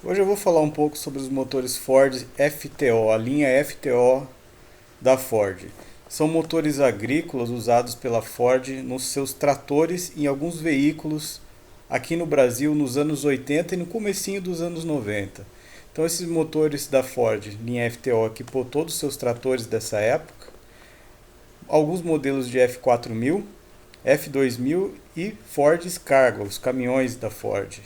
Hoje eu vou falar um pouco sobre os motores Ford FTO, a linha FTO da Ford. São motores agrícolas usados pela Ford nos seus tratores e em alguns veículos aqui no Brasil nos anos 80 e no comecinho dos anos 90. Então esses motores da Ford, linha FTO, equipou todos os seus tratores dessa época, alguns modelos de F4000, F2000 e Ford Cargo, os caminhões da Ford.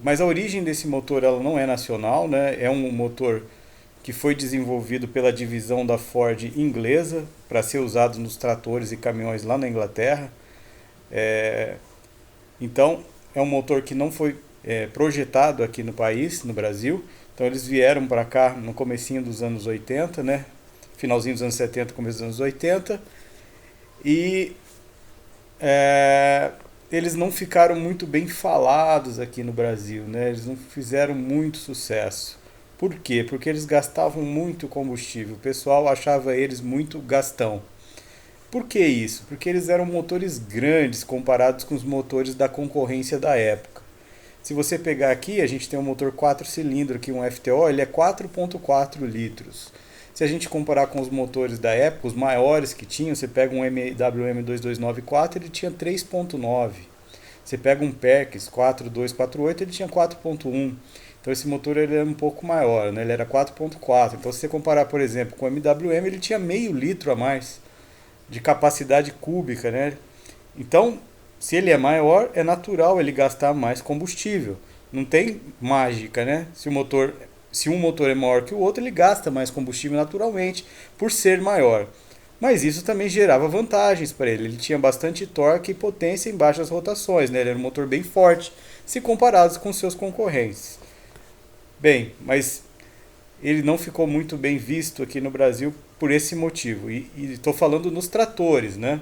Mas a origem desse motor ela não é nacional, né? É um motor que foi desenvolvido pela divisão da Ford inglesa para ser usado nos tratores e caminhões lá na Inglaterra. É, então, é um motor que não foi projetado aqui no país, no Brasil. Então, eles vieram para cá no comecinho dos anos 80, né? Finalzinho dos anos 70, começo dos anos 80. E é, eles não ficaram muito bem falados aqui no Brasil, né? Eles não fizeram muito sucesso. Por quê? Porque eles gastavam muito combustível. O pessoal achava eles muito gastão. Por que isso? Porque eles eram motores grandes comparados com os motores da concorrência da época. Se você pegar aqui, a gente tem um motor 4 cilindros aqui, um FTO, ele é 4.4 litros. Se a gente comparar com os motores da época, os maiores que tinham, você pega um MWM 2294, ele tinha 3.9. Você pega um PERX 4248, ele tinha 4.1. Então esse motor ele era um pouco maior, né? Ele era 4.4. Então se você comparar, por exemplo, com o MWM, ele tinha meio litro a mais de capacidade cúbica, né? Então, se ele é maior, é natural ele gastar mais combustível. Não tem mágica, né? Se um motor é maior que o outro, ele gasta mais combustível naturalmente, por ser maior. Mas isso também gerava vantagens para ele. Ele tinha bastante torque e potência em baixas rotações, né? Ele era um motor bem forte, se comparados com seus concorrentes. Bem, mas ele não ficou muito bem visto aqui no Brasil por esse motivo. E estou falando nos tratores, né?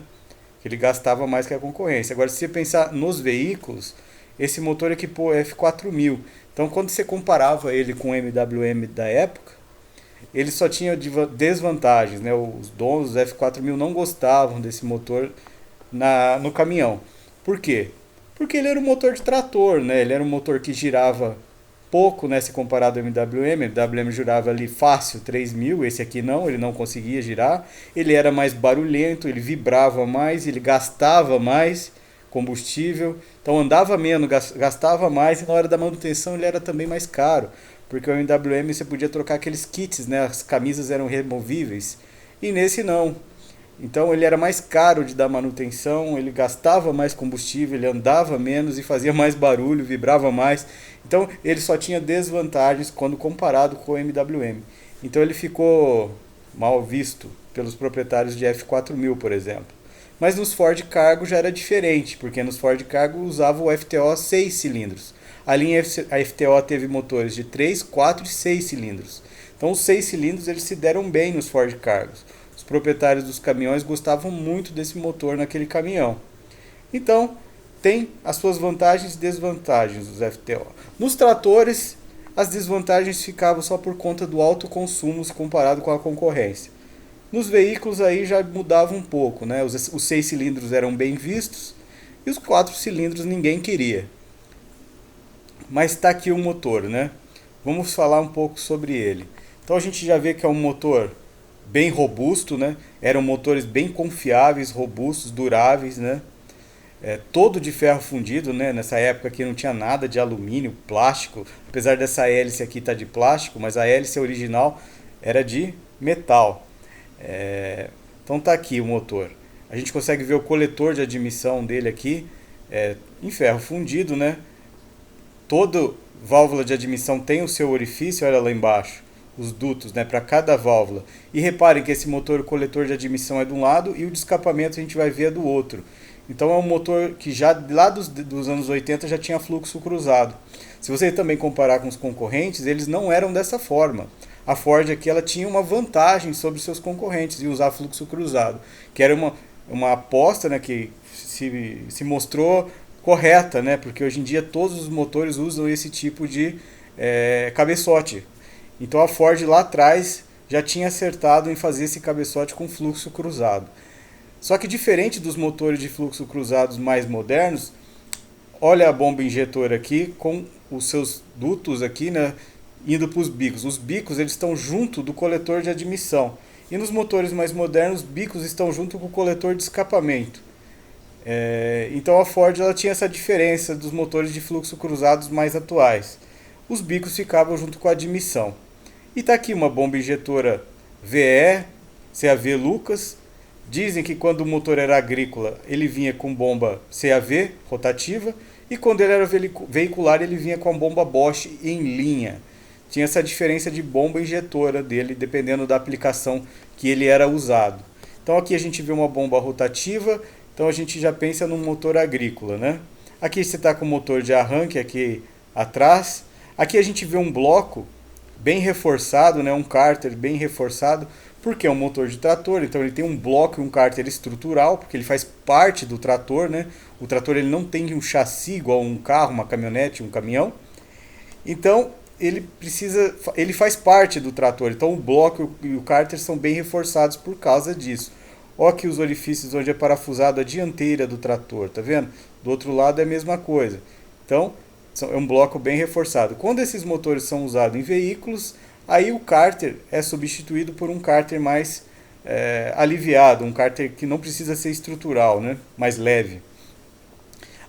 Que ele gastava mais que a concorrência. Agora, se você pensar nos veículos, esse motor equipou F4000. Então, quando você comparava ele com o MWM da época, ele só tinha desvantagens, né? Os donos do F4000 não gostavam desse motor no caminhão. Por quê? Porque ele era um motor de trator, né? Ele era um motor que girava pouco, né, se comparado ao MWM. O MWM girava ali fácil 3.000, esse aqui não, ele não conseguia girar. Ele era mais barulhento, ele vibrava mais, ele gastava mais combustível, então andava menos, gastava mais, e na hora da manutenção ele era também mais caro, porque o MWM você podia trocar aqueles kits, né, as camisas eram removíveis, e nesse não. Então ele era mais caro de dar manutenção, ele gastava mais combustível, ele andava menos e fazia mais barulho, vibrava mais. Então ele só tinha desvantagens quando comparado com o MWM. Então ele ficou mal visto pelos proprietários de F4000, por exemplo. Mas nos Ford Cargo já era diferente, porque nos Ford Cargo usava o FTO 6 cilindros. A linha FTO teve motores de 3, 4 e 6 cilindros. Então os 6 cilindros eles se deram bem nos Ford Cargos. Os proprietários dos caminhões gostavam muito desse motor naquele caminhão. Então, tem as suas vantagens e desvantagens dos FTO. Nos tratores, as desvantagens ficavam só por conta do alto consumo se comparado com a concorrência. Nos veículos aí já mudava um pouco, né? Os 6 cilindros eram bem vistos e os 4 cilindros ninguém queria. Mas está aqui o motor, né? Vamos falar um pouco sobre ele. Então a gente já vê que é um motor bem robusto, né? Eram motores bem confiáveis, robustos, duráveis, né? Todo de ferro fundido, né? Nessa época aqui não tinha nada de alumínio, plástico, apesar dessa hélice aqui estar de plástico, mas a hélice original era de metal. Então tá aqui o motor. A gente consegue ver o coletor de admissão dele aqui, em ferro fundido, né? Toda válvula de admissão tem o seu orifício, olha lá embaixo, os dutos, né, para cada válvula. E reparem que esse motor, o coletor de admissão é de um lado e o de escapamento a gente vai ver é do outro. Então é um motor que já lá dos anos 80 já tinha fluxo cruzado. Se você também comparar com os concorrentes, eles não eram dessa forma. A Ford aqui ela tinha uma vantagem sobre seus concorrentes de usar fluxo cruzado, que era uma aposta, né, que se mostrou correta, né, porque hoje em dia todos os motores usam esse tipo de cabeçote. Então a Ford lá atrás já tinha acertado em fazer esse cabeçote com fluxo cruzado. Só que diferente dos motores de fluxo cruzados mais modernos, olha a bomba injetora aqui com os seus dutos aqui, né, indo para os bicos. Os bicos eles estão junto do coletor de admissão. E nos motores mais modernos, os bicos estão junto com o coletor de escapamento. Então a Ford ela tinha essa diferença dos motores de fluxo cruzados mais atuais. Os bicos ficavam junto com a admissão. E está aqui uma bomba injetora VE, CAV Lucas. Dizem que quando o motor era agrícola, ele vinha com bomba CAV rotativa, e quando ele era veicular, ele vinha com a bomba Bosch em linha. Tinha essa diferença de bomba injetora dele, dependendo da aplicação que ele era usado. Então aqui a gente vê uma bomba rotativa, então a gente já pensa num motor agrícola, né? Aqui você está com o motor de arranque aqui atrás. Aqui a gente vê um bloco bem reforçado, né? Um cárter bem reforçado, porque é um motor de trator, então ele tem um bloco e um cárter estrutural, porque ele faz parte do trator, né? O trator ele não tem um chassi igual um carro, uma caminhonete, um caminhão. Então ele faz parte do trator, então o bloco e o cárter são bem reforçados por causa disso. Olha aqui os orifícios onde é parafusado a dianteira do trator, tá vendo? Do outro lado é a mesma coisa. Então é um bloco bem reforçado. Quando esses motores são usados em veículos, aí o cárter é substituído por um cárter mais aliviado, um cárter que não precisa ser estrutural, né? Mais leve.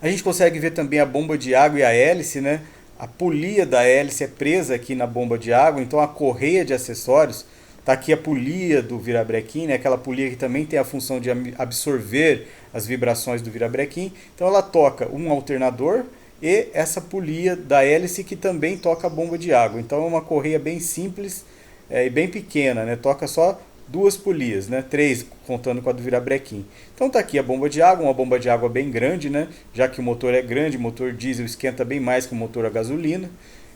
A gente consegue ver também a bomba de água e a hélice, né? A polia da hélice é presa aqui na bomba de água, então a correia de acessórios, está aqui a polia do virabrequim, né? Aquela polia que também tem a função de absorver as vibrações do virabrequim. Então ela toca um alternador e essa polia da hélice que também toca a bomba de água. Então é uma correia bem simples e bem pequena, né? Toca só duas polias, né? 3 contando com a do virabrequim. Então tá aqui a bomba de água, uma bomba de água bem grande, né? Já que o motor é grande, o motor diesel esquenta bem mais que o motor a gasolina.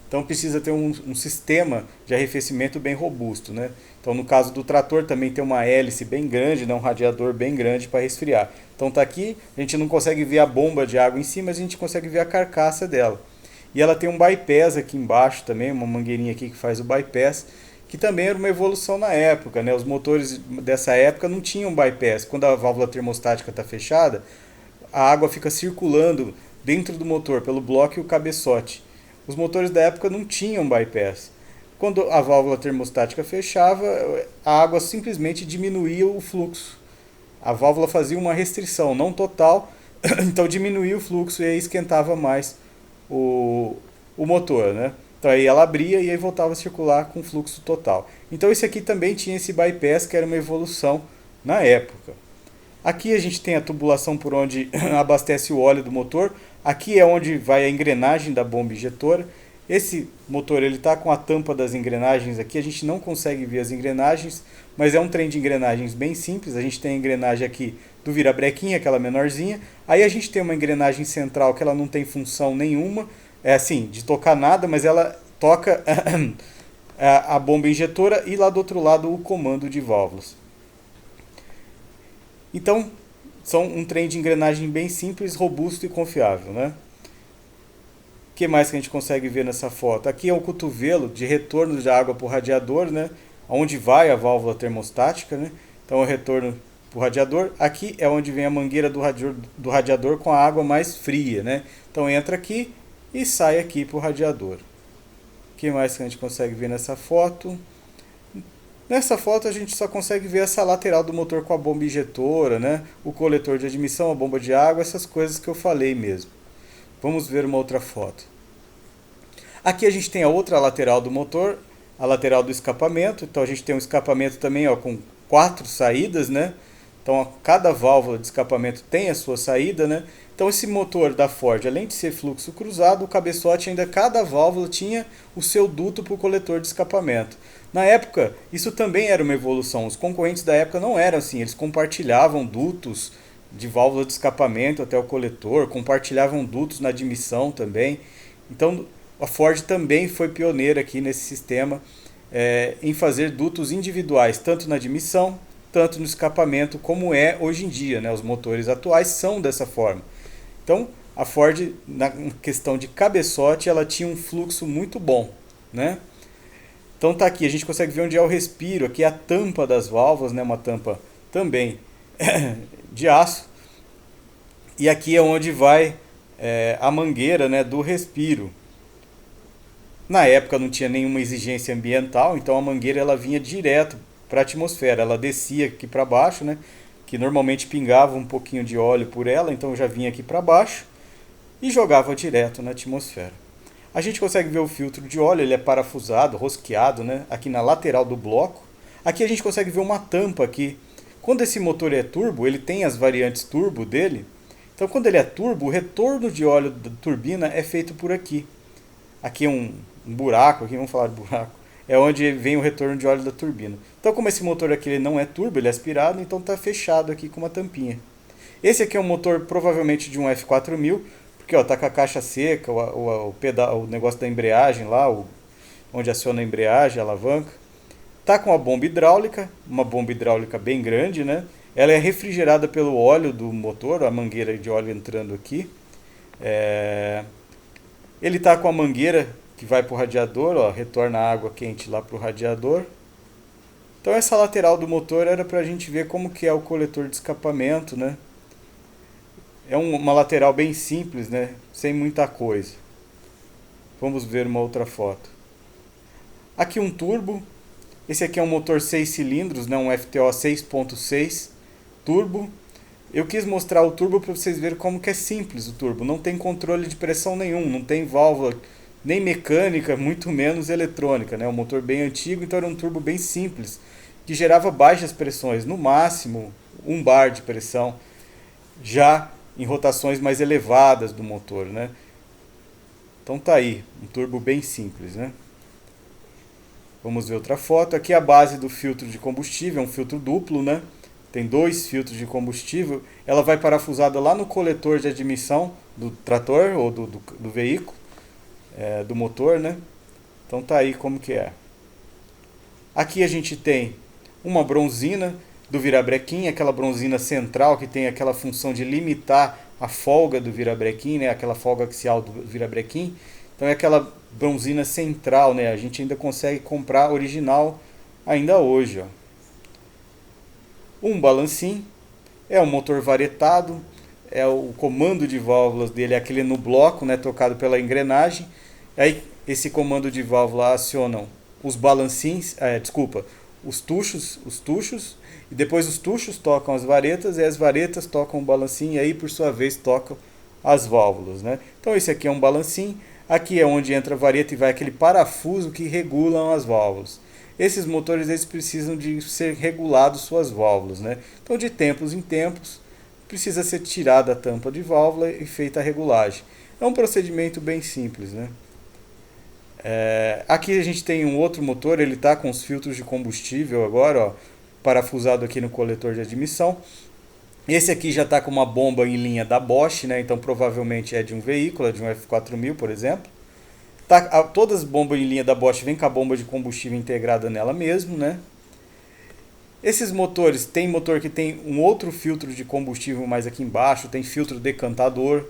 Então precisa ter um sistema de arrefecimento bem robusto, né? Então no caso do trator também tem uma hélice bem grande, né? Um radiador bem grande para resfriar. Então tá aqui, a gente não consegue ver a bomba de água em si, mas a gente consegue ver a carcaça dela. E ela tem um bypass aqui embaixo também, uma mangueirinha aqui que faz o bypass, que também era uma evolução na época, né? Os motores dessa época não tinham bypass. Quando a válvula termostática está fechada, a água fica circulando dentro do motor, pelo bloco e o cabeçote. Os motores da época não tinham bypass. Quando a válvula termostática fechava, a água simplesmente diminuía o fluxo. A válvula fazia uma restrição, não total, então diminuía o fluxo e aí esquentava mais o motor, né? Então aí ela abria e aí voltava a circular com fluxo total. Então esse aqui também tinha esse bypass, que era uma evolução na época. Aqui a gente tem a tubulação por onde abastece o óleo do motor. Aqui é onde vai a engrenagem da bomba injetora. Esse motor ele está com a tampa das engrenagens aqui. A gente não consegue ver as engrenagens, mas é um trem de engrenagens bem simples. A gente tem a engrenagem aqui do virabrequim, aquela menorzinha. Aí a gente tem uma engrenagem central que ela não tem função nenhuma. É assim, de tocar nada, mas ela toca a bomba injetora e lá do outro lado o comando de válvulas. Então, são um trem de engrenagem bem simples, robusto e confiável, né? O que mais que a gente consegue ver nessa foto? Aqui é o cotovelo de retorno de água para o radiador, né? Onde vai a válvula termostática, né? Então, o retorno para o radiador. Aqui é onde vem a mangueira do radiador com a água mais fria, né? Então, entra aqui e sai aqui para o radiador. O que mais que a gente consegue ver nessa foto? Nessa foto a gente só consegue ver essa lateral do motor com a bomba injetora, né? O coletor de admissão, a bomba de água, essas coisas que eu falei mesmo. Vamos ver uma outra foto. Aqui a gente tem a outra lateral do motor, a lateral do escapamento. Então a gente tem um escapamento também, ó, com 4 saídas, né? Então cada válvula de escapamento tem a sua saída, né? Então esse motor da Ford, além de ser fluxo cruzado, o cabeçote ainda, cada válvula tinha o seu duto para o coletor de escapamento. Na época, isso também era uma evolução. Os concorrentes da época não eram assim, eles compartilhavam dutos de válvula de escapamento até o coletor, compartilhavam dutos na admissão também. Então a Ford também foi pioneira aqui nesse sistema em fazer dutos individuais, tanto na admissão, tanto no escapamento, como é hoje em dia, né? Os motores atuais são dessa forma. Então, a Ford, na questão de cabeçote, ela tinha um fluxo muito bom, né? Então tá aqui, a gente consegue ver onde é o respiro, aqui é a tampa das válvulas, né? Uma tampa também de aço. E aqui é onde vai a mangueira, né, do respiro. Na época não tinha nenhuma exigência ambiental, então a mangueira ela vinha direto para a atmosfera, ela descia aqui para baixo, né? Que normalmente pingava um pouquinho de óleo por ela, então já vinha aqui para baixo e jogava direto na atmosfera. A gente consegue ver o filtro de óleo, ele é parafusado, rosqueado, né? Aqui na lateral do bloco. Aqui a gente consegue ver uma tampa aqui. Quando esse motor é turbo, ele tem as variantes turbo dele. Então quando ele é turbo, o retorno de óleo da turbina é feito por aqui. Aqui é um buraco, aqui vamos falar de buraco. É onde vem o retorno de óleo da turbina. Então como esse motor aqui ele não é turbo, ele é aspirado, então está fechado aqui com uma tampinha. Esse aqui é um motor provavelmente de um F4000, porque ó, tá com a caixa seca, o negócio da embreagem lá, onde aciona a embreagem, a alavanca. Tá com a bomba hidráulica, uma bomba hidráulica bem grande, né? Ela é refrigerada pelo óleo do motor, a mangueira de óleo entrando aqui. Ele tá com a mangueira que vai para o radiador, ó, retorna a água quente lá para o radiador. Então essa lateral do motor era para a gente ver como que é o coletor de escapamento, né? É uma lateral bem simples, né? Sem muita coisa. Vamos ver uma outra foto. Aqui um turbo. Esse aqui é um motor 6 cilindros, né? Um FTO 6.6 turbo. Eu quis mostrar o turbo para vocês verem como que é simples o turbo. Não tem controle de pressão nenhum, não tem válvula nem mecânica, muito menos eletrônica, né? Um motor bem antigo, então era um turbo bem simples, que gerava baixas pressões, no máximo 1 bar de pressão, já em rotações mais elevadas do motor, né? Então tá aí, um turbo bem simples, né? Vamos ver outra foto. Aqui é a base do filtro de combustível, é um filtro duplo, né? Tem 2 filtros de combustível. Ela vai parafusada lá no coletor de admissão do trator ou do veículo, do motor, né? Então tá aí como que é. Aqui a gente tem uma bronzina do virabrequim, aquela bronzina central que tem aquela função de limitar a folga do virabrequim, né? Aquela folga axial do virabrequim. Então é aquela bronzina central, né? A gente ainda consegue comprar original ainda hoje, ó. Um balancim, é um motor varietado, é o comando de válvulas dele, é aquele no bloco, né, tocado pela engrenagem. Aí esse comando de válvula acionam os balancins, os tuchos, e depois os tuchos tocam as varetas, e as varetas tocam o balancim, e aí por sua vez tocam as válvulas, né? Então esse aqui é um balancim, aqui é onde entra a vareta e vai aquele parafuso que regulam as válvulas. Esses motores eles precisam de ser regulados suas válvulas, né? Então de tempos em tempos precisa ser tirada a tampa de válvula e feita a regulagem. É um procedimento bem simples, né? Aqui a gente tem um outro motor, ele está com os filtros de combustível agora, ó, parafusado aqui no coletor de admissão. Esse aqui já está com uma bomba em linha da Bosch, né? Então provavelmente é de um veículo, é de um F4000, por exemplo. Todas as bombas em linha da Bosch vêm com a bomba de combustível integrada nela mesmo, né? Esses motores, tem motor que tem um outro filtro de combustível mais aqui embaixo, tem filtro decantador,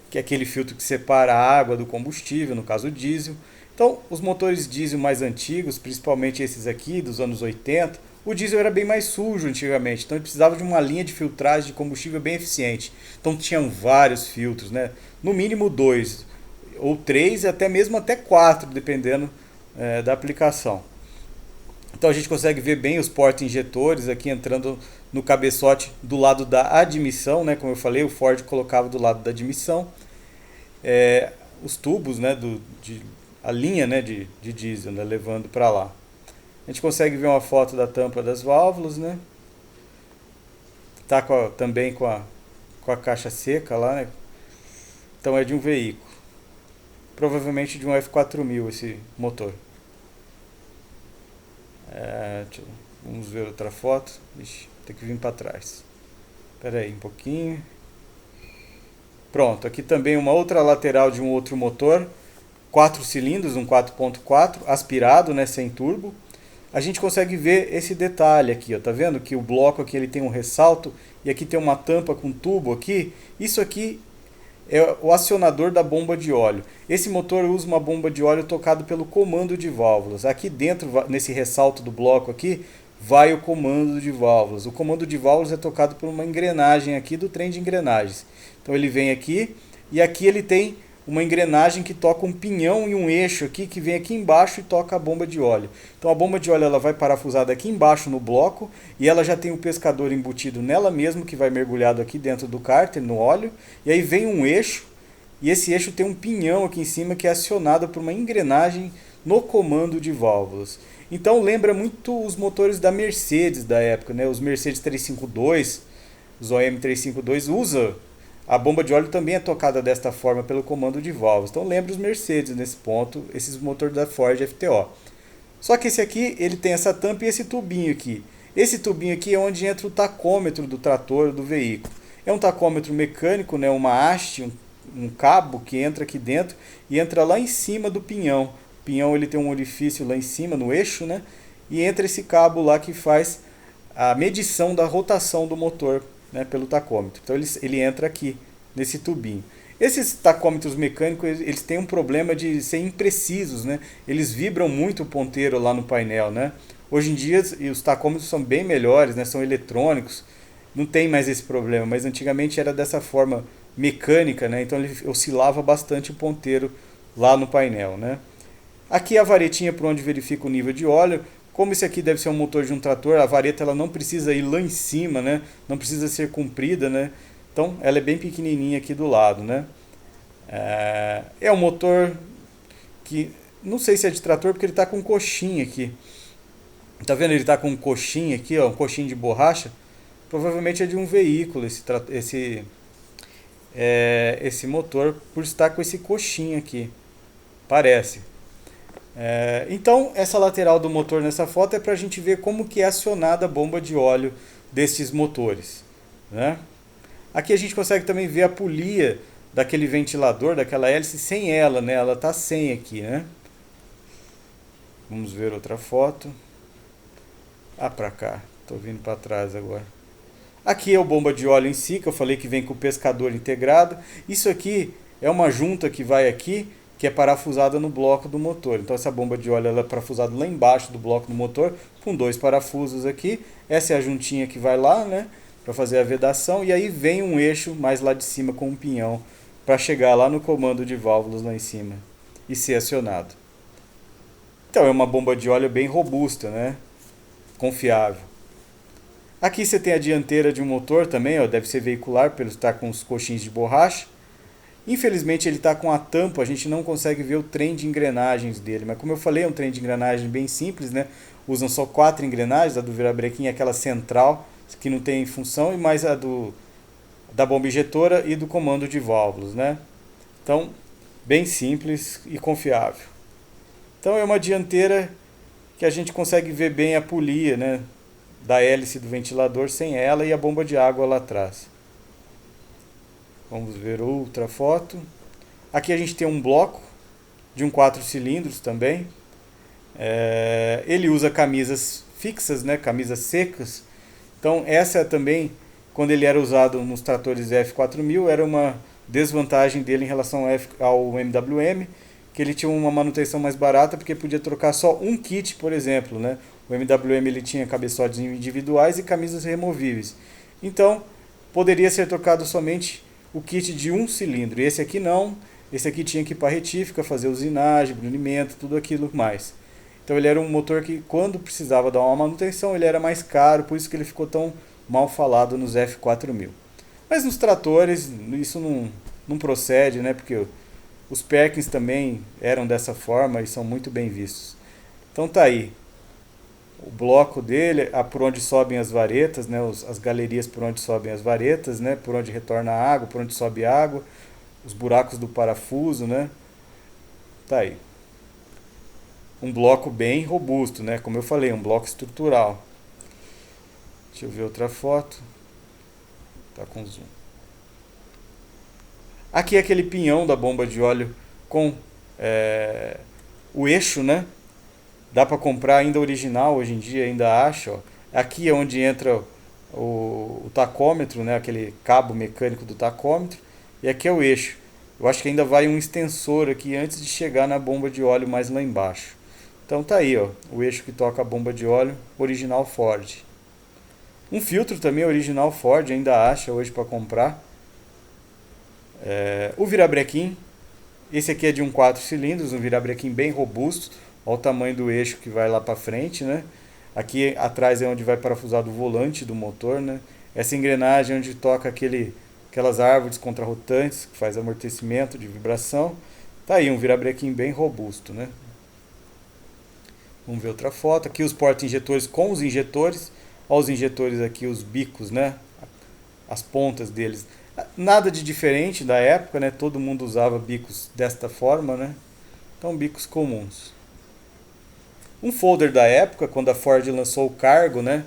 que é aquele filtro que separa a água do combustível, no caso diesel. Então, os motores diesel mais antigos, principalmente esses aqui dos anos 80, o diesel era bem mais sujo antigamente, então ele precisava de uma linha de filtragem de combustível bem eficiente. Então tinham vários filtros, né? No mínimo 2 ou 3 e até 4, dependendo da aplicação. Então a gente consegue ver bem os porta-injetores aqui entrando no cabeçote do lado da admissão, né? Como eu falei, o Ford colocava do lado da admissão. Os tubos, né? A linha, né? de diesel, né? Levando para lá. A gente consegue ver uma foto da tampa das válvulas, né? Tá também com a caixa seca lá, né? Então é de um veículo. Provavelmente de um F4000 esse motor. Vamos ver outra foto. Ixi, tem que vir para trás. Espera aí um pouquinho. Pronto, aqui também uma outra lateral de um outro motor. 4 cilindros, um 4.4, aspirado, né, sem turbo. A gente consegue ver esse detalhe aqui, ó, tá vendo que o bloco aqui ele tem um ressalto e aqui tem uma tampa com tubo aqui. Isso aqui é o acionador da bomba de óleo. Esse motor usa uma bomba de óleo tocado pelo comando de válvulas. Aqui dentro, nesse ressalto do bloco aqui, vai o comando de válvulas. O comando de válvulas é tocado por uma engrenagem aqui do trem de engrenagens. Então ele vem aqui e aqui ele tem uma engrenagem que toca um pinhão e um eixo aqui, que vem aqui embaixo e toca a bomba de óleo. Então a bomba de óleo ela vai parafusada aqui embaixo no bloco, e ela já tem o pescador embutido nela mesmo, que vai mergulhado aqui dentro do cárter, no óleo, e aí vem um eixo, e esse eixo tem um pinhão aqui em cima que é acionado por uma engrenagem no comando de válvulas. Então lembra muito os motores da Mercedes da época, né? Os Mercedes 352, os OM 352 usa a bomba de óleo também é tocada desta forma pelo comando de válvulas. Então lembra os Mercedes nesse ponto, esses motores da Ford FTO. Só que esse aqui ele tem essa tampa e esse tubinho aqui. Esse tubinho aqui é onde entra o tacômetro do trator do veículo. É um tacômetro mecânico, né? Uma haste, um cabo que entra aqui dentro e entra lá em cima do pinhão. O pinhão ele tem um orifício lá em cima, no eixo, né? E entra esse cabo lá que faz a medição da rotação do motor, né, pelo tacômetro. Então ele entra aqui, nesse tubinho. Esses tacômetros mecânicos eles têm um problema de ser imprecisos, né? Eles vibram muito o ponteiro lá no painel, né? Hoje em dia os tacômetros são bem melhores, né? São eletrônicos, não tem mais esse problema, mas antigamente era dessa forma mecânica, né? Então ele oscilava bastante o ponteiro lá no painel, né? Aqui a varetinha por onde verifica o nível de óleo. Como esse aqui deve ser um motor de um trator, a vareta ela não precisa ir lá em cima, né? Não precisa ser comprida, né? Então ela é bem pequenininha aqui do lado, né? É um motor que não sei se é de trator porque ele está com coxinha aqui. Tá vendo? Ele está com um coxinha aqui, ó, um coxinho de borracha. Provavelmente é de um veículo esse motor por estar com esse coxinha aqui. Parece. Então essa lateral do motor nessa foto é para a gente ver como que é acionada a bomba de óleo desses motores, né? Aqui a gente consegue também ver a polia daquele ventilador, daquela hélice sem ela, né? Ela está sem aqui, né? Vamos ver outra foto. Para cá, estou vindo para trás agora. Aqui é o bomba de óleo em si, que eu falei que vem com o pescador integrado. Isso aqui é uma junta que vai aqui, que é parafusada no bloco do motor. Então essa bomba de óleo ela é parafusada lá embaixo do bloco do motor, com 2 parafusos aqui. Essa é a juntinha que vai lá, né, para fazer a vedação. E aí vem um eixo mais lá de cima com um pinhão, para chegar lá no comando de válvulas lá em cima e ser acionado. Então é uma bomba de óleo bem robusta, né, confiável. Aqui você tem a dianteira de um motor também, ó, deve ser veicular, pelo estar com os coxins de borracha. Infelizmente ele está com a tampa, a gente não consegue ver o trem de engrenagens dele. Mas como eu falei, é um trem de engrenagem bem simples, né? Usam só 4 engrenagens, a do virabrequim é aquela central, que não tem função, e mais a da bomba injetora e do comando de válvulas, né? Então, bem simples e confiável. Então é uma dianteira que a gente consegue ver bem a polia, né, da hélice do ventilador sem ela e a bomba de água lá atrás. Vamos ver outra foto. Aqui a gente tem um bloco de um 4 cilindros também. Ele usa camisas fixas, né, camisas secas. Então essa também, quando ele era usado nos tratores F4000, era uma desvantagem dele em relação ao MWM, que ele tinha uma manutenção mais barata porque podia trocar só um kit, por exemplo, né? O MWM ele tinha cabeçotes individuais e camisas removíveis. Então poderia ser trocado somente o kit de um cilindro. Esse aqui não. Esse aqui tinha que ir para retífica, fazer usinagem, brunimento, tudo aquilo mais. Então ele era um motor que, quando precisava dar uma manutenção, ele era mais caro, por isso que ele ficou tão mal falado nos F4000. Mas nos tratores isso não procede, né? Porque os Perkins também eram dessa forma e são muito bem vistos. Então tá aí. O bloco dele, por onde sobem as varetas, né, as galerias por onde sobem as varetas, né, por onde retorna a água, por onde sobe a água, os buracos do parafuso, né, tá aí. Um bloco bem robusto, né, como eu falei, um bloco estrutural. Deixa eu ver outra foto. Tá com zoom. Aqui é aquele pinhão da bomba de óleo com o eixo, né? Dá para comprar ainda original, hoje em dia ainda acha. Ó. Aqui é onde entra o tacômetro, né? Aquele cabo mecânico do tacômetro. E aqui é o eixo. Eu acho que ainda vai um extensor aqui antes de chegar na bomba de óleo mais lá embaixo. Então tá aí, ó, o eixo que toca a bomba de óleo, original Ford. Um filtro também original Ford, ainda acha hoje para comprar. O virabrequim, Esse aqui é de um 4 cilindros, um virabrequim bem robusto. Olha o tamanho do eixo que vai lá para frente, né? Aqui atrás é onde vai parafusado o volante do motor, né? Essa engrenagem é onde toca aquelas árvores contrarrotantes, que faz amortecimento de vibração. Tá aí, um virabrequim bem robusto, né? Vamos ver outra foto. Aqui os porta-injetores com os injetores. Olha os injetores aqui, os bicos, né? As pontas deles. Nada de diferente da época, né? Todo mundo usava bicos desta forma, né? Então, bicos comuns. Um folder da época, quando a Ford lançou o Cargo, né?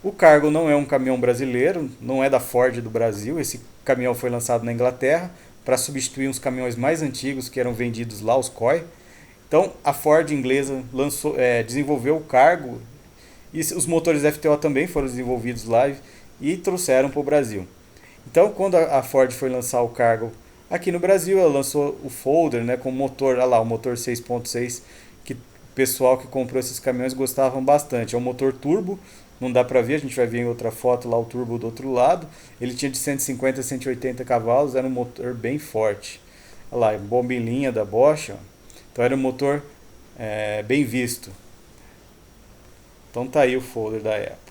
O Cargo não é um caminhão brasileiro, não é da Ford do Brasil. Esse caminhão foi lançado na Inglaterra para substituir uns caminhões mais antigos que eram vendidos lá, os COI. Então, a Ford inglesa desenvolveu o Cargo e os motores FTO também foram desenvolvidos lá e trouxeram para o Brasil. Então, quando a Ford foi lançar o Cargo aqui no Brasil, ela lançou o folder, né, com motor, olha lá, o motor 6.6, que o pessoal que comprou esses caminhões gostavam bastante. É um motor turbo, não dá para ver, a gente vai ver em outra foto lá o turbo do outro lado. Ele tinha de 150 a 180 cavalos, era um motor bem forte. Olha lá, bombilhinha da Bosch, ó. Então era um motor bem visto. Então tá aí o folder da época.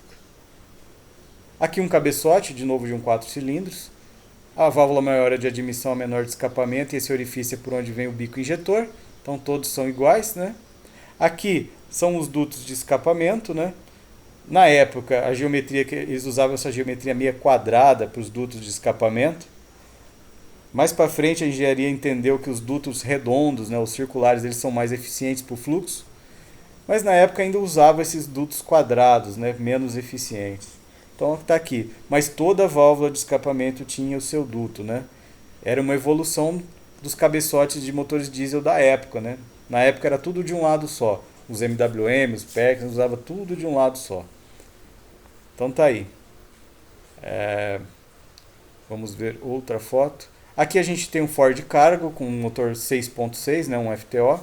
Aqui um cabeçote, de novo de um 4 cilindros. A válvula maior é de admissão, a menor de escapamento, e esse orifício é por onde vem o bico injetor. Então todos são iguais, né? Aqui são os dutos de escapamento, né? Na época, a geometria que eles usavam, essa geometria meia quadrada para os dutos de escapamento. Mais para frente, a engenharia entendeu que os dutos redondos, né, os circulares, eles são mais eficientes para o fluxo. Mas na época ainda usava esses dutos quadrados, né, menos eficientes. Então está aqui. Mas toda válvula de escapamento tinha o seu duto, né? Era uma evolução dos cabeçotes de motores diesel da época, né? Na época era tudo de um lado só. Os MWM, os PECs, usava tudo de um lado só. Então tá aí. Vamos ver outra foto. Aqui a gente tem um Ford Cargo com um motor 6.6, né, um FTO.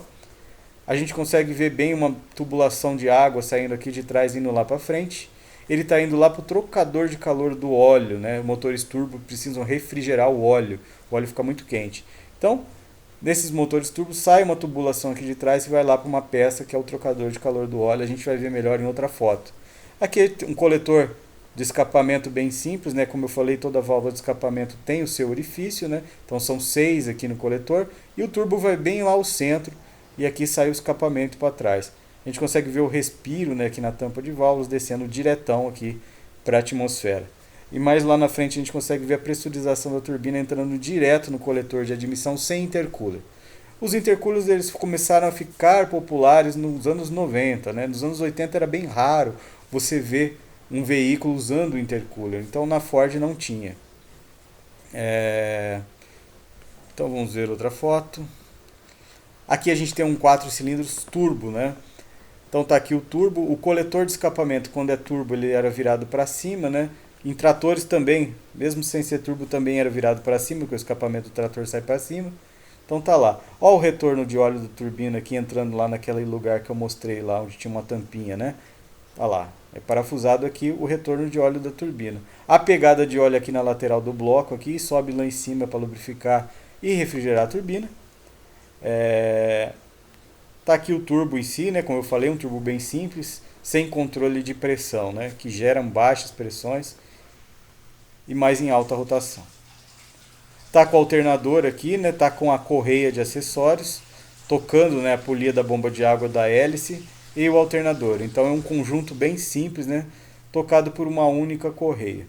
A gente consegue ver bem uma tubulação de água saindo aqui de trás e indo lá para frente. Ele está indo lá para o trocador de calor do óleo, né? Motores turbo precisam refrigerar o óleo fica muito quente. Então, nesses motores turbo sai uma tubulação aqui de trás e vai lá para uma peça que é o trocador de calor do óleo. A gente vai ver melhor em outra foto. Aqui um coletor de escapamento bem simples, né? Como eu falei, toda válvula de escapamento tem o seu orifício, né? Então são 6 aqui no coletor e o turbo vai bem lá ao centro e aqui sai o escapamento para trás. A gente consegue ver o respiro, né, aqui na tampa de válvulas descendo diretão aqui para a atmosfera. E mais lá na frente a gente consegue ver a pressurização da turbina entrando direto no coletor de admissão sem intercooler. Os intercoolers eles começaram a ficar populares nos anos 90, né? Nos anos 80 era bem raro você ver um veículo usando intercooler. Então na Ford não tinha. Então vamos ver outra foto. Aqui a gente tem um 4 cilindros turbo, né? Então tá aqui o turbo, o coletor de escapamento quando é turbo ele era virado para cima, né? Em tratores também, mesmo sem ser turbo também era virado para cima, porque o escapamento do trator sai para cima. Então tá lá. Ó o retorno de óleo da turbina aqui entrando lá naquele lugar que eu mostrei lá onde tinha uma tampinha, né? Olha lá, é parafusado aqui o retorno de óleo da turbina. A pegada de óleo aqui na lateral do bloco aqui sobe lá em cima para lubrificar e refrigerar a turbina. Tá aqui o turbo em si, né? Como eu falei, um turbo bem simples, sem controle de pressão, né? Que geram baixas pressões e mais em alta rotação. Tá com o alternador aqui, né? Tá com a correia de acessórios, tocando, né, a polia da bomba de água da hélice e o alternador. Então é um conjunto bem simples, né? Tocado por uma única correia.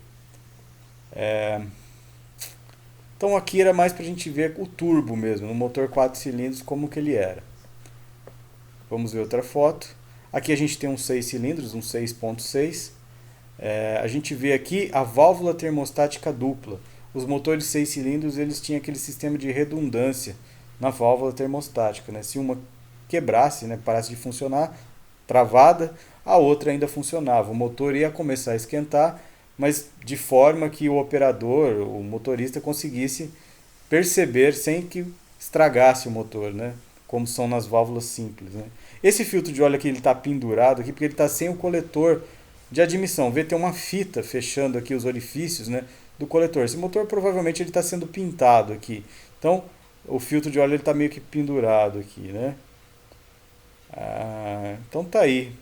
Então aqui era mais para a gente ver o turbo mesmo, no motor 4 cilindros, como que ele era. Vamos ver outra foto. Aqui a gente tem um 6 cilindros, um 6.6. A gente vê aqui a válvula termostática dupla. Os motores 6 cilindros eles tinham aquele sistema de redundância na válvula termostática, né? Se uma quebrasse, né, parasse de funcionar, travada, a outra ainda funcionava. O motor ia começar a esquentar, mas de forma que o operador, o motorista, conseguisse perceber sem que estragasse o motor, né? Como são nas válvulas simples, né? Esse filtro de óleo aqui ele está pendurado aqui porque ele está sem o coletor de admissão. Vê, tem uma fita fechando aqui os orifícios, né, do coletor. Esse motor provavelmente ele está sendo pintado aqui. Então o filtro de óleo está meio que pendurado aqui, né? Então tá aí,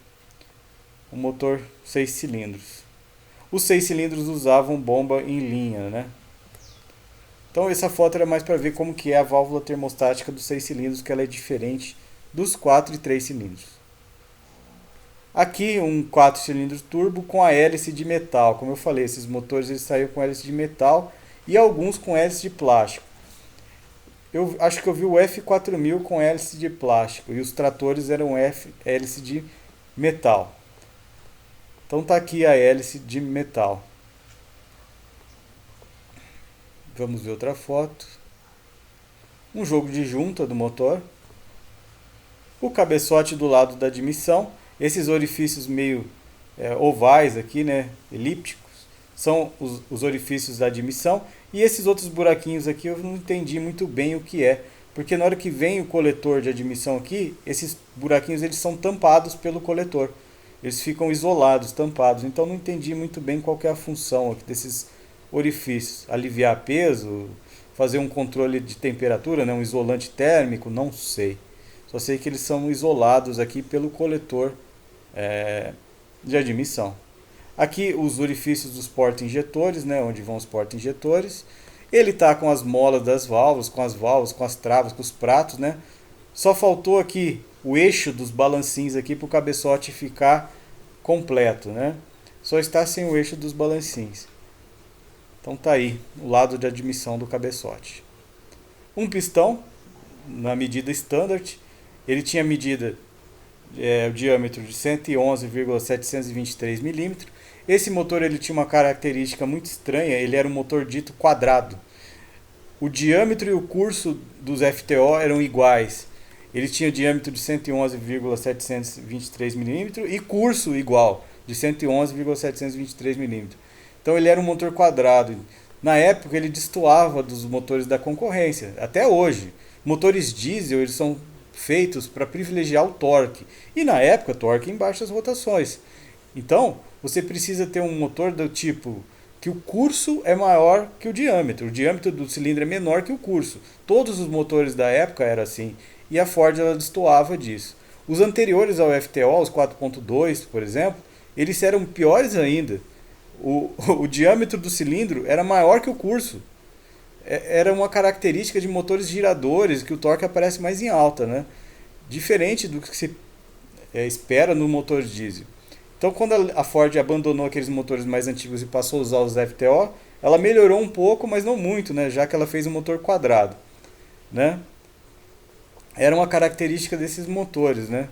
o motor 6 cilindros. Os 6 cilindros usavam bomba em linha, né? Então essa foto era mais para ver como que é a válvula termostática dos 6 cilindros, que ela é diferente dos 4 e 3 cilindros. Aqui um 4 cilindros turbo com a hélice de metal. Como eu falei, esses motores eles saíram com hélice de metal e alguns com hélice de plástico. Eu acho que eu vi o F4000 com hélice de plástico e os tratores eram hélice de metal. Então tá aqui a hélice de metal. Vamos ver outra foto. Um jogo de junta do motor. O cabeçote do lado da admissão. Esses orifícios meio ovais aqui, né, elípticos, são os orifícios da admissão. E esses outros buraquinhos aqui eu não entendi muito bem o que é. Porque na hora que vem o coletor de admissão aqui, esses buraquinhos eles são tampados pelo coletor. Eles ficam isolados, tampados. Então não entendi muito bem qual que é a função aqui desses orifícios. Aliviar peso, fazer um controle de temperatura, né, um isolante térmico, não sei. Só sei que eles são isolados aqui pelo coletor de admissão. Aqui os orifícios dos porta-injetores, né, onde vão os porta-injetores. Ele está com as molas das válvulas, com as travas, com os pratos, né? Só faltou aqui o eixo dos balancinhos aqui para o cabeçote ficar completo, né? Só está sem o eixo dos balancinhos. Então tá aí o lado de admissão do cabeçote. Um pistão na medida standard, ele tinha medida o diâmetro de 111,723 milímetros. Esse motor ele tinha uma característica muito estranha, ele era um motor dito quadrado. O diâmetro e o curso dos FTO eram iguais. Ele tinha diâmetro de 111,723 milímetros e curso igual, de 111,723 milímetros. Então ele era um motor quadrado. Na época ele destoava dos motores da concorrência, até hoje. Motores diesel eles são feitos para privilegiar o torque. E na época torque em baixas rotações. Então você precisa ter um motor do tipo que o curso é maior que o diâmetro. O diâmetro do cilindro é menor que o curso. Todos os motores da época eram assim. E a Ford ela destoava disso. Os anteriores ao FTO, os 4.2, por exemplo, eles eram piores ainda. O diâmetro do cilindro era maior que o curso. Era uma característica de motores giradores, que o torque aparece mais em alta, né? Diferente do que se espera no motor diesel. Então, quando a Ford abandonou aqueles motores mais antigos e passou a usar os FTO, ela melhorou um pouco, mas não muito, né? Já que ela fez um motor quadrado, né? Era uma característica desses motores, né?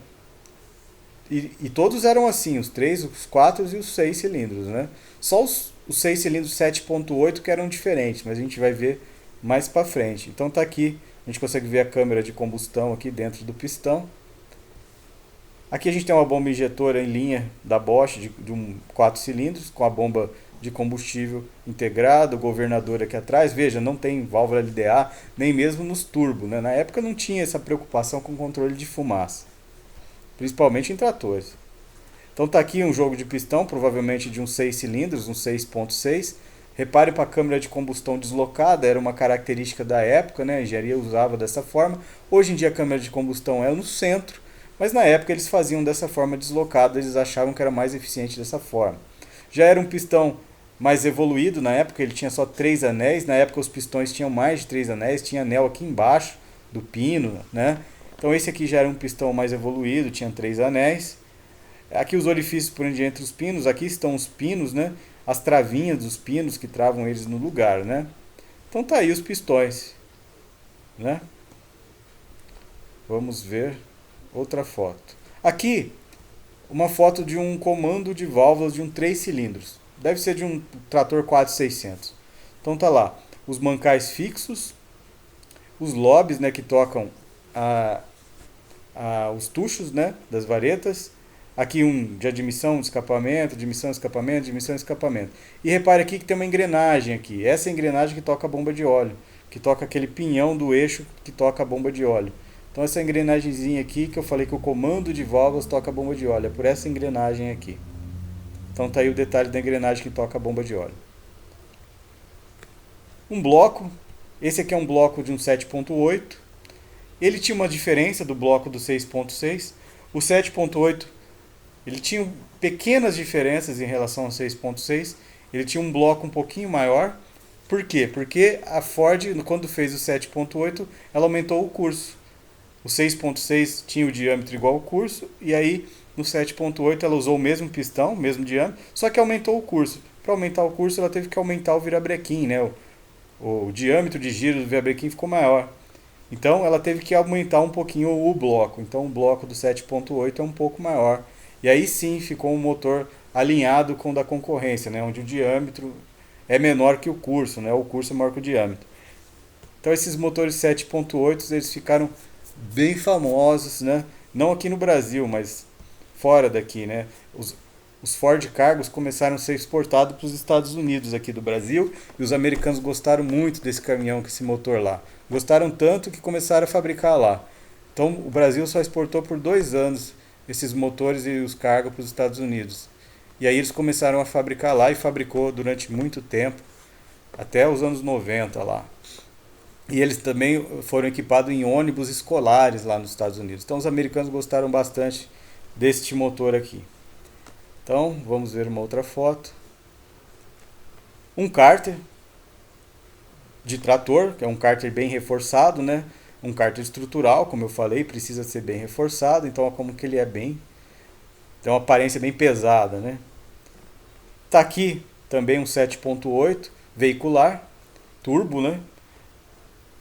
E todos eram assim, os 3, os 4 e os 6 cilindros, né? Só os 6 cilindros 7.8 que eram diferentes, mas a gente vai ver mais para frente. Então tá aqui, a gente consegue ver a câmera de combustão aqui dentro do pistão. Aqui a gente tem uma bomba injetora em linha da Bosch de 4 cilindros, com a bomba de combustível integrado, o governador aqui atrás. Veja, não tem válvula LDA, nem mesmo nos turbos, né? Na época não tinha essa preocupação com controle de fumaça, principalmente em tratores. Então tá aqui um jogo de pistão, provavelmente de uns 6 cilindros, um 6.6. Repare para a câmara de combustão deslocada, era uma característica da época, né? A engenharia usava dessa forma. Hoje em dia a câmara de combustão é no centro, mas na época eles faziam dessa forma deslocada, eles achavam que era mais eficiente dessa forma. Já era um pistão mais evoluído, na época ele tinha só 3 anéis, na época os pistões tinham mais de 3 anéis, tinha anel aqui embaixo do pino, né? Então esse aqui já era um pistão mais evoluído, tinha 3 anéis. Aqui os orifícios por entre os pinos, aqui estão os pinos, né? As travinhas dos pinos que travam eles no lugar, né? Então tá aí os pistões, né? Vamos ver outra foto. Aqui, uma foto de um comando de válvulas de um 3 cilindros. Deve ser de um trator 4600. Então tá lá, os mancais fixos, os lobes, né, que tocam os tuchos, né, das varetas. Aqui um de admissão, de escapamento, admissão, escapamento, admissão, escapamento. E repare aqui que tem uma engrenagem aqui. Essa é a engrenagem que toca a bomba de óleo, que toca aquele pinhão do eixo que toca a bomba de óleo. Então essa engrenagemzinha aqui que eu falei que o comando de válvulas toca a bomba de óleo, é por essa engrenagem aqui. Então tá aí o detalhe da engrenagem que toca a bomba de óleo. Um bloco Esse aqui é um bloco de um 7.8. Ele tinha uma diferença do bloco do 6.6. O 7.8 ele tinha pequenas diferenças em relação ao 6.6. Ele tinha um bloco um pouquinho maior. Por quê? Porque a Ford, quando fez o 7.8, ela aumentou o curso. O 6.6 tinha o diâmetro igual ao curso, e aí no 7.8 ela usou o mesmo pistão, o mesmo diâmetro, só que aumentou o curso. Para aumentar o curso, ela teve que aumentar o virabrequim, né? O diâmetro de giro do virabrequim ficou maior. Então ela teve que aumentar um pouquinho o bloco. Então o bloco do 7.8 é um pouco maior. E aí sim ficou um motor alinhado com o da concorrência, né? Onde o diâmetro é menor que o curso, né? O curso é maior que o diâmetro. Então esses motores 7.8 eles ficaram bem famosos, né? Não aqui no Brasil, mas fora daqui, né? Os Ford Cargos começaram a ser exportados para os Estados Unidos aqui do Brasil e os americanos gostaram muito desse caminhão, com esse motor lá. Gostaram tanto que começaram a fabricar lá. Então o Brasil só exportou por 2 anos esses motores e os Cargos para os Estados Unidos. E aí eles começaram a fabricar lá e fabricou durante muito tempo, até os anos 90 lá. E eles também foram equipados em ônibus escolares lá nos Estados Unidos. Então os americanos gostaram bastante deste motor aqui. Então vamos ver uma outra foto. Um cárter de trator, que é um cárter bem reforçado, né? Um cárter estrutural, como eu falei, precisa ser bem reforçado. Então olha como que ele é bem, tem uma aparência bem pesada, né? Tá aqui também um 7.8 veicular, turbo, né?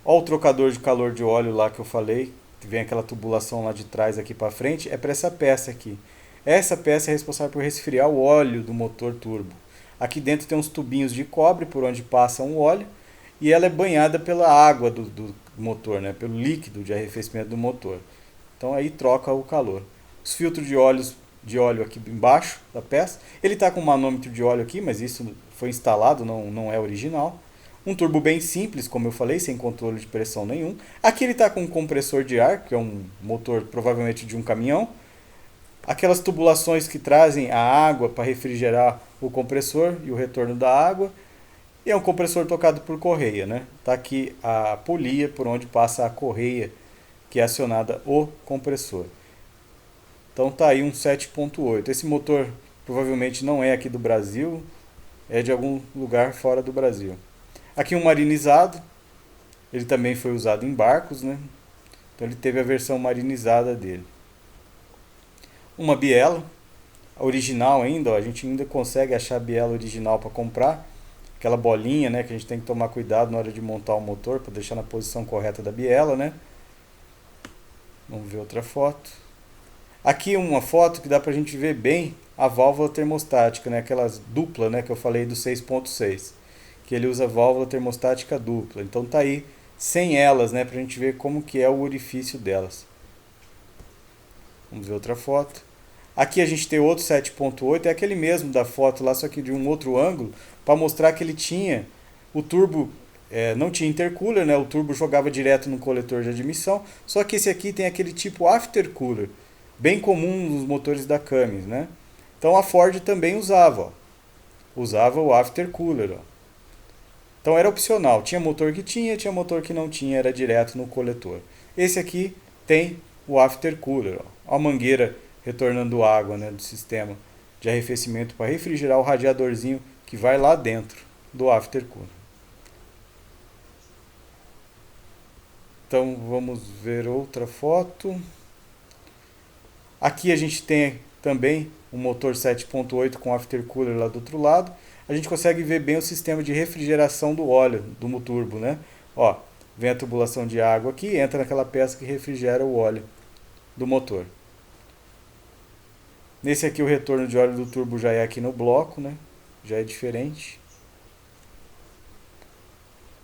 Olha o trocador de calor de óleo lá que eu falei, que vem aquela tubulação lá de trás aqui para frente, é para essa peça aqui. Essa peça é responsável por resfriar o óleo do motor turbo. Aqui dentro tem uns tubinhos de cobre por onde passa o óleo e ela é banhada pela água do motor, né? Pelo líquido de arrefecimento do motor. Então aí troca o calor. Os filtros de óleo aqui embaixo da peça. Ele está com um manômetro de óleo aqui, mas isso foi instalado, não é original. Um turbo bem simples, como eu falei, sem controle de pressão nenhum. Aqui ele está com um compressor de ar, que é um motor provavelmente de um caminhão. Aquelas tubulações que trazem a água para refrigerar o compressor e o retorno da água. E é um compressor tocado por correia, né? Está aqui a polia por onde passa a correia que é acionada o compressor. Então tá aí um 7.8. Esse motor provavelmente não é aqui do Brasil, é de algum lugar fora do Brasil. Aqui um marinizado, ele também foi usado em barcos, né? Então ele teve a versão marinizada dele. Uma biela, a original ainda, ó, a gente ainda consegue achar a biela original para comprar. Aquela bolinha, né, que a gente tem que tomar cuidado na hora de montar o motor para deixar na posição correta da biela, né? Vamos ver outra foto. Aqui uma foto que dá para a gente ver bem a válvula termostática, né? Aquelas dupla, né, que eu falei do 6.6, que ele usa válvula termostática dupla. Então tá aí sem elas, né, para a gente ver como que é o orifício delas. Vamos ver outra foto. Aqui a gente tem outro 7.8, é aquele mesmo da foto lá, só que de um outro ângulo, para mostrar que ele tinha o turbo, não tinha intercooler, né? O turbo jogava direto no coletor de admissão, só que esse aqui tem aquele tipo aftercooler, bem comum nos motores da Cummins, né? Então a Ford também usava o aftercooler, ó. Então era opcional, tinha motor que tinha motor que não tinha, era direto no coletor. Esse aqui tem o aftercooler, ó. A mangueira retornando água, né, do sistema de arrefecimento para refrigerar o radiadorzinho que vai lá dentro do aftercooler. Então vamos ver outra foto. Aqui a gente tem também um motor 7.8 com aftercooler lá do outro lado. A gente consegue ver bem o sistema de refrigeração do óleo do turbo, né? Ó, vem a tubulação de água aqui, entra naquela peça que refrigera o óleo do motor. Nesse aqui o retorno de óleo do turbo já é aqui no bloco, né? Já é diferente.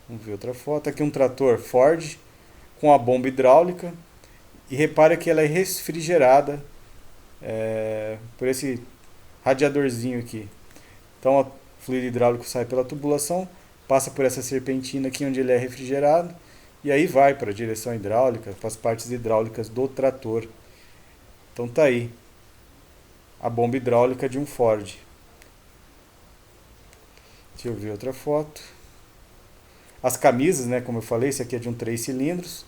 Vamos ver outra foto. Aqui um trator Ford com a bomba hidráulica. E repara que ela é refrigerada por esse radiadorzinho aqui. Então o fluido hidráulico sai pela tubulação, passa por essa serpentina aqui onde ele é refrigerado. E aí vai para a direção hidráulica, para as partes hidráulicas do trator. Então tá aí a bomba hidráulica de um Ford. Deixa eu ver outra foto. As camisas, né, como eu falei, esse aqui é de um 3 cilindros.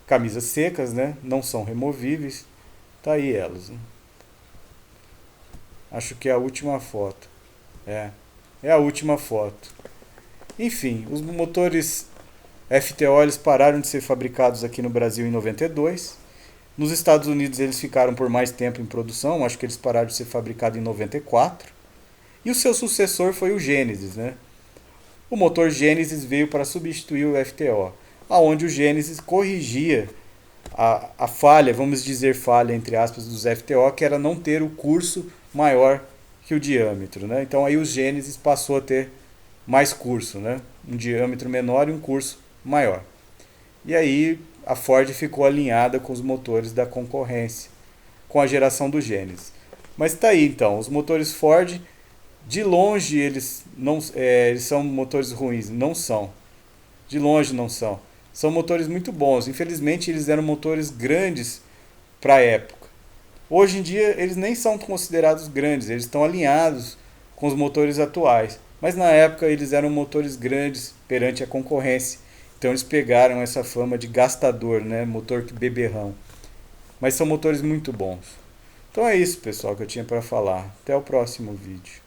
Camisas secas, né, não são removíveis. Tá aí elas, né? Acho que é a última foto. É, é a última foto. Enfim, os motores FTO eles pararam de ser fabricados aqui no Brasil em 92. Nos Estados Unidos eles ficaram por mais tempo em produção, acho que eles pararam de ser fabricados em 94. E o seu sucessor foi o Genesis, né? O motor Genesis veio para substituir o FTO, aonde o Genesis corrigia a falha, vamos dizer falha entre aspas, dos FTO, que era não ter o curso maior que o diâmetro, né? Então aí o Genesis passou a ter mais curso, né? Um diâmetro menor e um curso maior. E aí a Ford ficou alinhada com os motores da concorrência, com a geração do Genesis. Mas está aí então, os motores Ford, de longe eles não eles são motores ruins, não são. De longe não são. São motores muito bons. Infelizmente eles eram motores grandes para a época. Hoje em dia eles nem são considerados grandes, eles estão alinhados com os motores atuais. Mas na época eles eram motores grandes perante a concorrência. Então eles pegaram essa fama de gastador, né? Motor que beberrão. Mas são motores muito bons. Então é isso, pessoal, que eu tinha para falar. Até o próximo vídeo.